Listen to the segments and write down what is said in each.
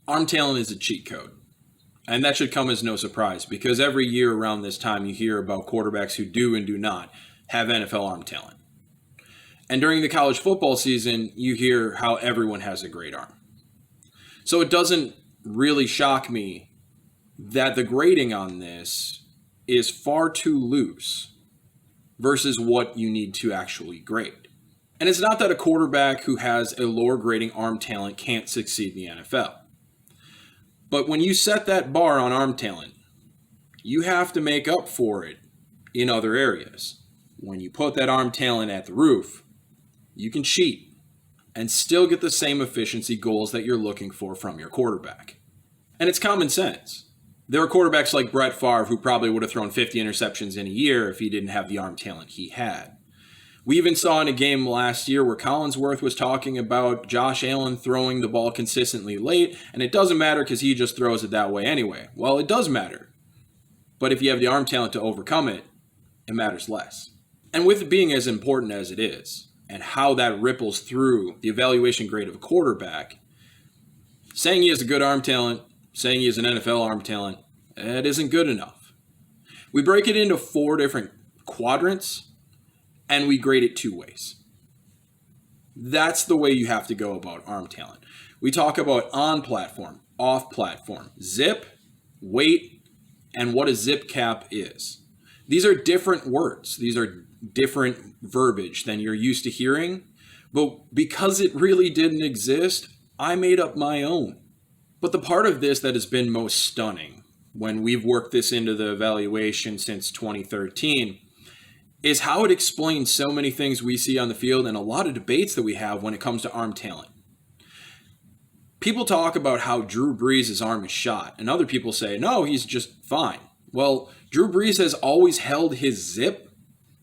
Arm talent is a cheat code. And that should come as no surprise because every year around this time you hear about quarterbacks who do and do not have NFL arm talent. And during the college football season, you hear how everyone has a great arm. So it doesn't really shock me that the grading on this is far too loose versus what you need to actually grade. And it's not that a quarterback who has a lower grading arm talent can't succeed in the NFL. But when you set that bar on arm talent, you have to make up for it in other areas. When you put that arm talent at the roof, you can cheat and still get the same efficiency goals that you're looking for from your quarterback. And it's common sense. There are quarterbacks like Brett Favre who probably would have thrown 50 interceptions in a year if he didn't have the arm talent he had. We even saw in a game last year where Collinsworth was talking about Josh Allen throwing the ball consistently late, and it doesn't matter because he just throws it that way anyway. Well, it does matter. But if you have the arm talent to overcome it, it matters less. And with it being as important as it is, and how that ripples through the evaluation grade of a quarterback, saying he has a good arm talent, saying he has an NFL arm talent, it isn't good enough. We break it into 4 different quadrants, and we grade it 2 ways. That's the way you have to go about arm talent. We talk about on-platform, off-platform, zip, weight, and what a zip cap is. These are different words. These are different verbiage than you're used to hearing. But because it really didn't exist, I made up my own. But the part of this that has been most stunning when we've worked this into the evaluation since 2013 is how it explains so many things we see on the field and a lot of debates that we have when it comes to arm talent. People talk about how Drew Brees' arm is shot, and other people say, no, he's just fine. Well, Drew Brees has always held his zip,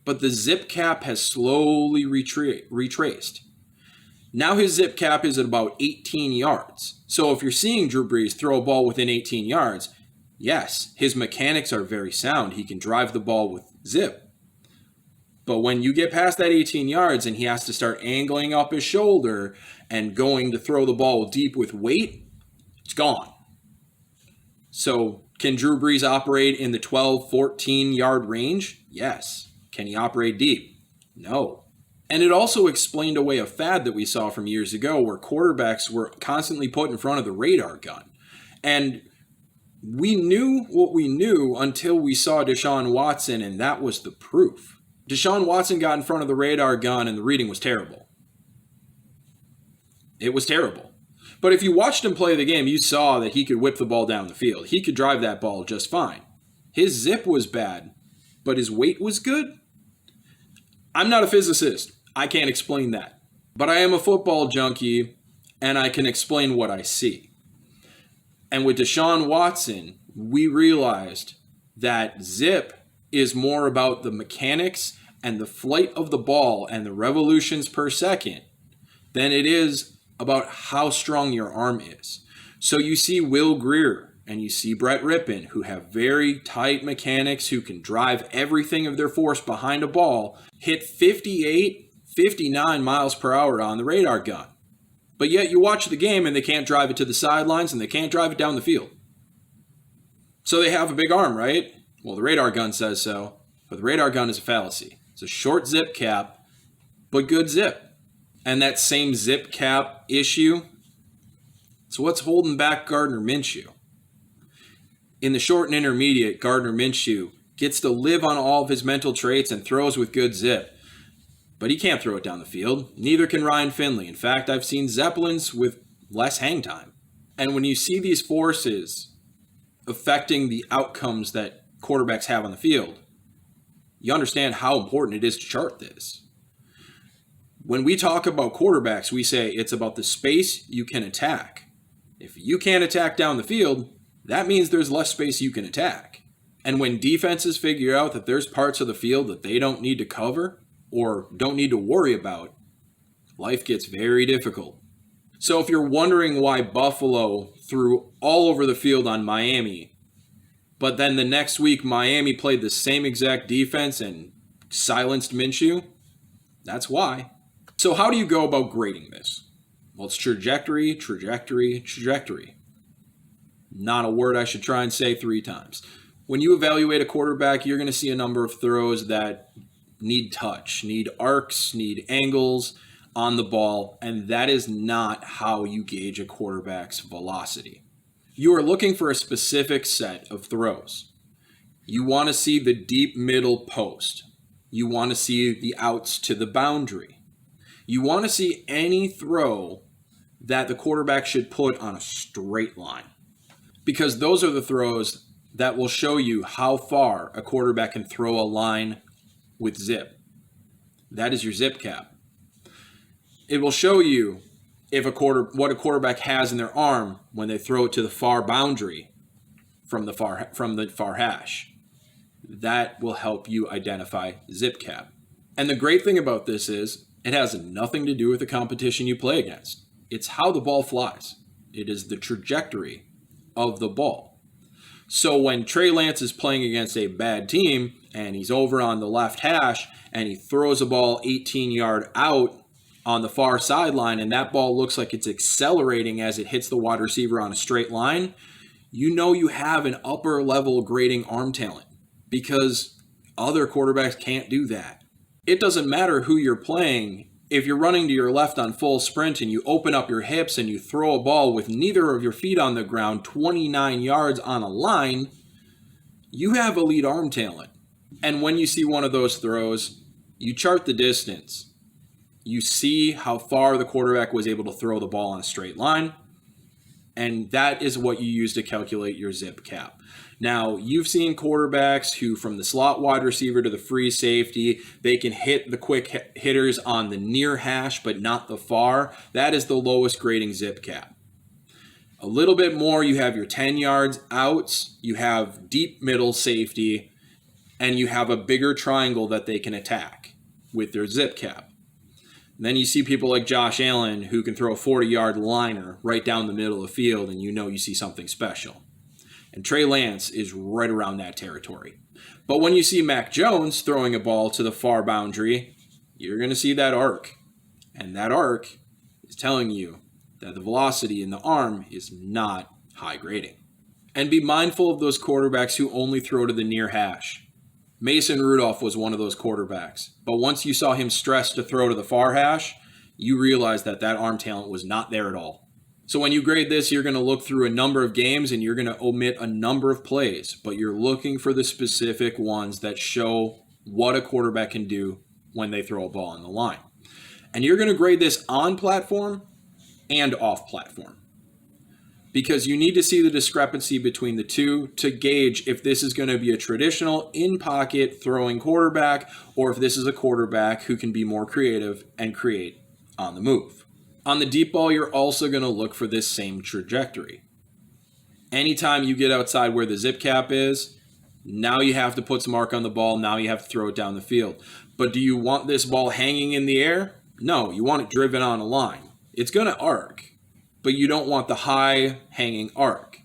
but the zip cap has slowly retraced. Now his zip cap is at about 18 yards. So if you're seeing Drew Brees throw a ball within 18 yards, yes, his mechanics are very sound. He can drive the ball with zip. But when you get past that 18 yards and he has to start angling up his shoulder and going to throw the ball deep with weight, it's gone. So can Drew Brees operate in the 12, 14 yard range? Yes. Can he operate deep? No. And it also explained away a fad that we saw from years ago where quarterbacks were constantly put in front of the radar gun. And we knew what we knew until we saw Deshaun Watson, and that was the proof. Deshaun Watson got in front of the radar gun and the reading was terrible. It was terrible. But if you watched him play the game, you saw that he could whip the ball down the field. He could drive that ball just fine. His zip was bad, but his weight was good. I'm not a physicist. I can't explain that. But I am a football junkie, and I can explain what I see. And with Deshaun Watson, we realized that zip is more about the mechanics and the flight of the ball and the revolutions per second than it is about how strong your arm is. So you see Will Greer and you see Brett Rippon, who have very tight mechanics, who can drive everything of their force behind a ball, hit 58, 59 miles per hour on the radar gun. But yet you watch the game and they can't drive it to the sidelines and they can't drive it down the field. So they have a big arm, right? Well, the radar gun says so, but the radar gun is a fallacy. It's a short zip cap, but good zip. And that same zip cap issue, so what's holding back Gardner Minshew? In the short and intermediate, Gardner Minshew gets to live on all of his mental traits and throws with good zip. But he can't throw it down the field. Neither can Ryan Finley. In fact, I've seen Zeppelins with less hang time. And when you see these forces affecting the outcomes that quarterbacks have on the field, you understand how important it is to chart this. When we talk about quarterbacks, we say it's about the space you can attack. If you can't attack down the field, that means there's less space you can attack. And when defenses figure out that there's parts of the field that they don't need to cover or don't need to worry about, life gets very difficult. So if you're wondering why Buffalo threw all over the field on Miami, but then the next week Miami played the same exact defense and silenced Minshew, that's why. So how do you go about grading this? Well, it's trajectory, trajectory, trajectory. Not a word I should try and say 3 times. When you evaluate a quarterback, you're going to see a number of throws that need touch, need arcs, need angles on the ball, and that is not how you gauge a quarterback's velocity. You are looking for a specific set of throws. You want to see the deep middle post. You want to see the outs to the boundary. You want to see any throw that the quarterback should put on a straight line, because those are the throws that will show you how far a quarterback can throw a line with zip. That is your zip cap. It will show you what a quarterback has in their arm when they throw it to the far boundary from the far hash. That will help you identify zip cap. And the great thing about this is it has nothing to do with the competition you play against. It's how the ball flies. It is the trajectory of the ball. So when Trey Lance is playing against a bad team and he's over on the left hash and he throws a ball 18-yard out on the far sideline and that ball looks like it's accelerating as it hits the wide receiver on a straight line, you know you have an upper level grading arm talent, because other quarterbacks can't do that. It doesn't matter who you're playing. If you're running to your left on full sprint and you open up your hips and you throw a ball with neither of your feet on the ground 29 yards on a line, you have elite arm talent. And when you see one of those throws, you chart the distance. You see how far the quarterback was able to throw the ball on a straight line, and that is what you use to calculate your zip cap. Now, you've seen quarterbacks who, from the slot wide receiver to the free safety, they can hit the quick hitters on the near hash, but not the far. That is the lowest grading zip cap. A little bit more, you have your 10 yards outs, you have deep middle safety, and you have a bigger triangle that they can attack with their zip cap. And then you see people like Josh Allen who can throw a 40-yard liner right down the middle of the field, and you know you see something special. And Trey Lance is right around that territory. But when you see Mac Jones throwing a ball to the far boundary, you're going to see that arc. And that arc is telling you that the velocity in the arm is not high grading. And be mindful of those quarterbacks who only throw to the near hash. Mason Rudolph was one of those quarterbacks. But once you saw him stressed to throw to the far hash, you realized that arm talent was not there at all. So when you grade this, you're going to look through a number of games and you're going to omit a number of plays, but you're looking for the specific ones that show what a quarterback can do when they throw a ball on the line. And you're going to grade this on platform and off platform, because you need to see the discrepancy between the two to gauge if this is going to be a traditional in-pocket throwing quarterback or if this is a quarterback who can be more creative and create on the move. On the deep ball, you're also going to look for this same trajectory. Anytime you get outside where the zip cap is, now you have to put some arc on the ball. Now you have to throw it down the field. But do you want this ball hanging in the air? No, you want it driven on a line. It's going to arc, but you don't want the high hanging arc,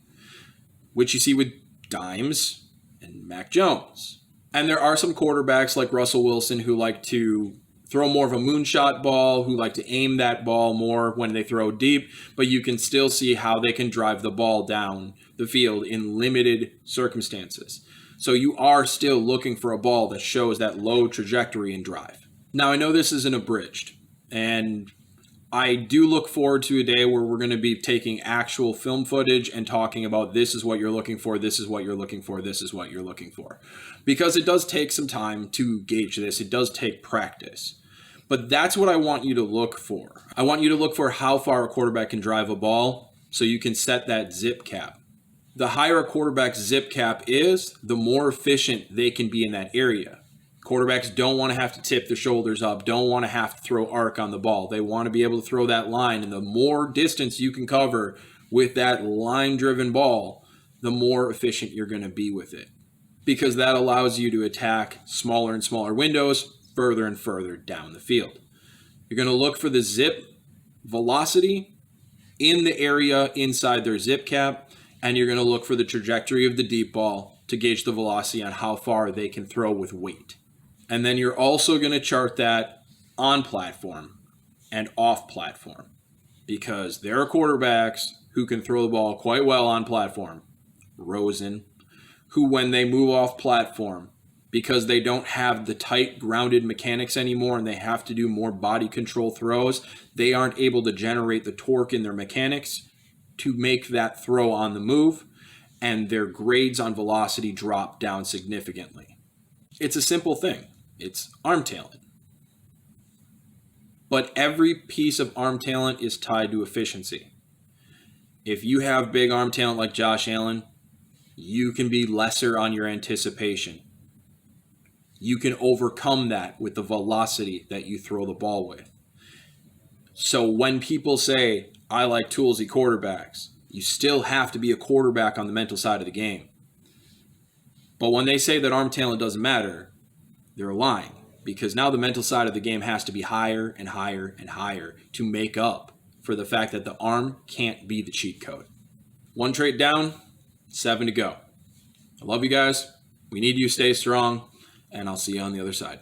which you see with Dimes and Mac Jones. And there are some quarterbacks like Russell Wilson who like to throw more of a moonshot ball, who like to aim that ball more when they throw deep, but you can still see how they can drive the ball down the field in limited circumstances. So you are still looking for a ball that shows that low trajectory and drive. Now, I know this isn't abridged, and I do look forward to a day where we're going to be taking actual film footage and talking about this is what you're looking for, this is what you're looking for, this is what you're looking for. Because it does take some time to gauge this. It does take practice. But that's what I want you to look for. I want you to look for how far a quarterback can drive a ball so you can set that zip cap. The higher a quarterback's zip cap is, the more efficient they can be in that area. Quarterbacks don't want to have to tip their shoulders up, don't want to have to throw arc on the ball. They want to be able to throw that line, and the more distance you can cover with that line-driven ball, the more efficient you're going to be with it, because that allows you to attack smaller and smaller windows further and further down the field. You're going to look for the zip velocity in the area inside their zip cap, and you're going to look for the trajectory of the deep ball to gauge the velocity on how far they can throw with weight. And then you're also going to chart that on platform and off platform, because there are quarterbacks who can throw the ball quite well on platform. Rosen, who when they move off platform, because they don't have the tight grounded mechanics anymore and they have to do more body control throws, they aren't able to generate the torque in their mechanics to make that throw on the move, and their grades on velocity drop down significantly. It's a simple thing. It's arm talent. But every piece of arm talent is tied to efficiency. If you have big arm talent like Josh Allen, you can be lesser on your anticipation. You can overcome that with the velocity that you throw the ball with. So when people say, I like toolsy quarterbacks, you still have to be a quarterback on the mental side of the game. But when they say that arm talent doesn't matter, they're lying. Because now the mental side of the game has to be higher and higher and higher to make up for the fact that the arm can't be the cheat code. 1 trait down, 7 to go. I love you guys. We need you to stay strong, and I'll see you on the other side.